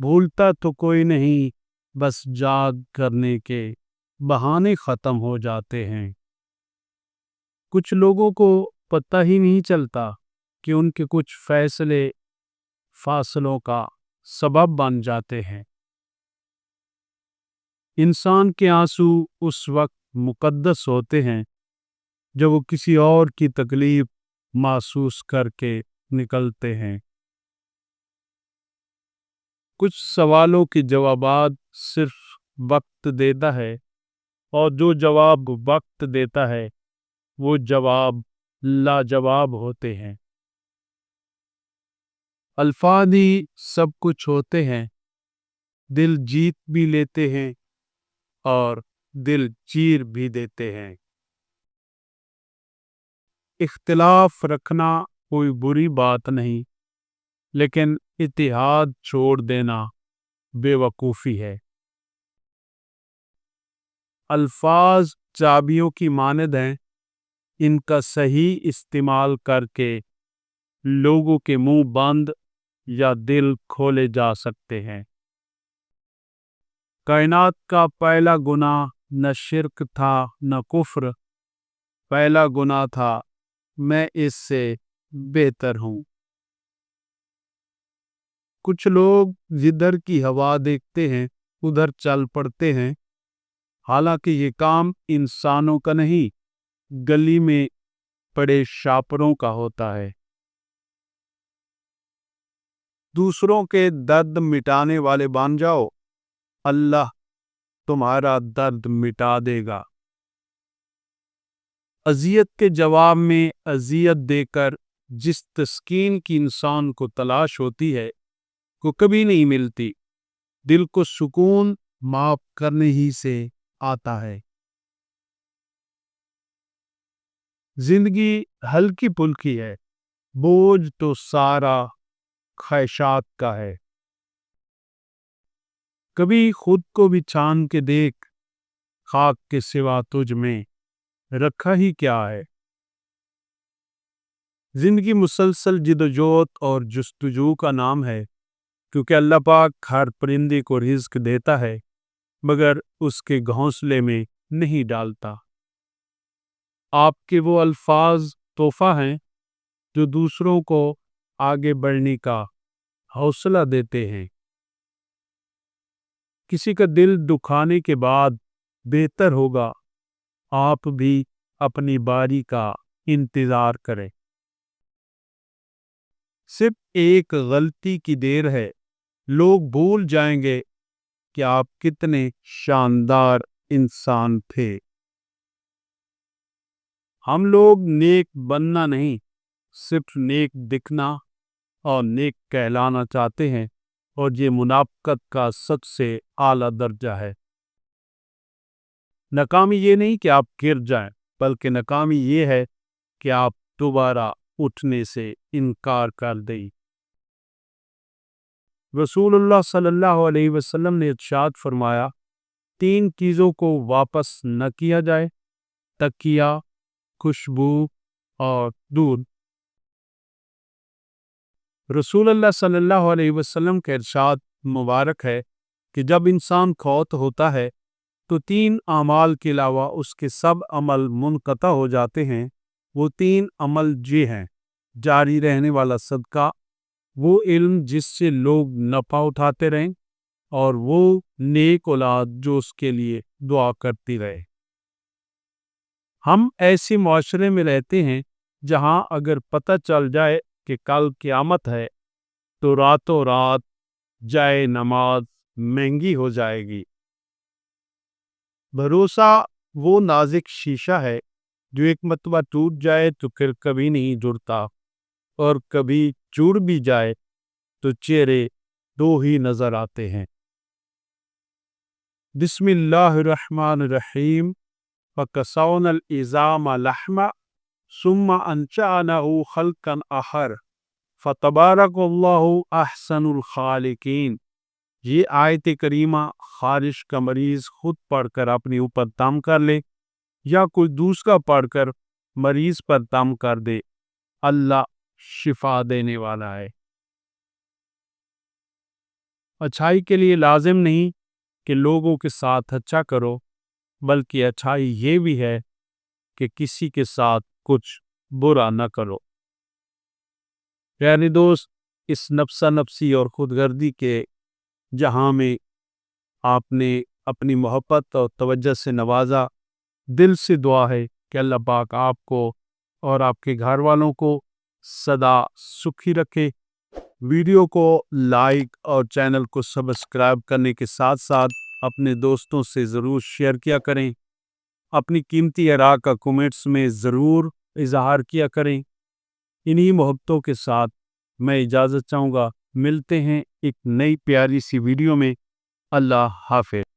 بھولتا تو کوئی نہیں، بس یاد کرنے کے بہانے ختم ہو جاتے ہیں۔ کچھ لوگوں کو پتہ ہی نہیں چلتا کہ ان کے کچھ فیصلے فاصلوں کا سبب بن جاتے ہیں۔ انسان کے آنسو اس وقت مقدس ہوتے ہیں جب وہ کسی اور کی تکلیف محسوس کر کے نکلتے ہیں۔ کچھ سوالوں کے جوابات صرف وقت دیتا ہے، اور جو جواب وقت دیتا ہے وہ جواب لاجواب ہوتے ہیں۔ الفاظ ہی سب کچھ ہوتے ہیں، دل جیت بھی لیتے ہیں اور دل چیر بھی دیتے ہیں۔ اختلاف رکھنا کوئی بری بات نہیں، لیکن اتحاد چھوڑ دینا بے وقوفی ہے۔ الفاظ چابیوں کی مانند ہیں، ان کا صحیح استعمال کر کے لوگوں کے منہ بند یا دل کھولے جا سکتے ہیں۔ کائنات کا پہلا گناہ نہ شرک تھا نہ کفر، پہلا گناہ تھا میں اس سے بہتر ہوں۔ کچھ لوگ جدھر کی ہوا دیکھتے ہیں ادھر چل پڑتے ہیں، حالانکہ یہ کام انسانوں کا نہیں، گلی میں پڑے شاپروں کا ہوتا ہے۔ دوسروں کے درد مٹانے والے بن جاؤ، اللہ تمہارا درد مٹا دے گا۔ اذیت کے جواب میں اذیت دے کر جس تسکین کی انسان کو تلاش ہوتی ہے وہ کبھی نہیں ملتی۔ دل کو سکون معاف کرنے ہی سے آتا ہے۔ زندگی ہلکی پھلکی ہے، بوجھ تو سارا خواہشات کا ہے۔ کبھی خود کو بھی چھان کے دیکھ، خاک کے سوا تجھ میں رکھا ہی کیا ہے۔ زندگی مسلسل جدوجہد اور جستجو کا نام ہے، کیونکہ اللہ پاک ہر پرندے کو رزق دیتا ہے مگر اس کے گھونسلے میں نہیں ڈالتا۔ آپ کے وہ الفاظ تحفہ ہیں جو دوسروں کو آگے بڑھنے کا حوصلہ دیتے ہیں۔ کسی کا دل دکھانے کے بعد بہتر ہوگا آپ بھی اپنی باری کا انتظار کریں۔ صرف ایک غلطی کی دیر ہے، لوگ بھول جائیں گے کہ آپ کتنے شاندار انسان تھے۔ ہم لوگ نیک بننا نہیں، صرف نیک دکھنا اور نیک کہلانا چاہتے ہیں، اور یہ منافقت کا سب سے اعلیٰ درجہ ہے۔ ناکامی یہ نہیں کہ آپ گر جائیں، بلکہ ناکامی یہ ہے کہ آپ دوبارہ اٹھنے سے انکار کر دیں۔ رسول اللہ صلی اللہ علیہ وسلم نے ارشاد فرمایا، 3 چیزوں کو واپس نہ کیا جائے: تکیہ، خوشبو اور دودھ۔ رسول اللہ صلی اللہ علیہ وسلم کا ارشاد مبارک ہے کہ جب انسان فوت ہوتا ہے تو 3 اعمال کے علاوہ اس کے سب عمل منقطع ہو جاتے ہیں۔ وہ 3 عمل یہ ہیں: جاری رہنے والا صدقہ، وہ علم جس سے لوگ نفع اٹھاتے رہیں، اور وہ نیک اولاد جو اس کے لیے دعا کرتی رہے۔ ہم ایسے معاشرے میں رہتے ہیں جہاں اگر پتہ چل جائے کہ کل قیامت ہے تو راتوں رات جائے نماز مہنگی ہو جائے گی۔ بھروسہ وہ نازک شیشہ ہے جو ایک مرتبہ ٹوٹ جائے تو پھر کبھی نہیں جڑتا، اور کبھی جڑ بھی جائے تو چہرے 2 ہی نظر آتے ہیں۔ بسم اللہ الرحمن الرحیم۔ فَكَسَوْنَا الْعِظَامَ لَحْمًا ثُمَّ أَنشَأْنَاهُ خَلْقًا آخَرَ فَتَبَارَكَ اللَّهُ أَحْسَنُ الْخَالِقِينَ۔ یہ آیت کریمہ خارش کا مریض خود پڑھ کر اپنے اوپر دم کر لے یا کوئی دوسرا پڑھ کر مریض پر دم کر دے، اللہ شفا دینے والا ہے۔ اچھائی کے لیے لازم نہیں کہ لوگوں کے ساتھ اچھا کرو، بلکہ اچھائی یہ بھی ہے کہ کسی کے ساتھ کچھ برا نہ کرو۔ یعنی دوست، اس نفسا نفسی اور خود غرضی کے جہاں میں آپ نے اپنی محبت اور توجہ سے نوازا، دل سے دعا ہے کہ اللہ پاک آپ کو اور آپ کے گھر والوں کو سدا سکھی رکھے۔ ویڈیو کو لائک اور چینل کو سبسکرائب کرنے کے ساتھ ساتھ اپنے دوستوں سے ضرور شیئر کیا کریں۔ اپنی قیمتی آراء کا کومنٹس میں ضرور اظہار کیا کریں۔ انہی محبتوں کے ساتھ میں اجازت چاہوں گا۔ ملتے ہیں ایک نئی پیاری سی ویڈیو میں۔ اللہ حافظ۔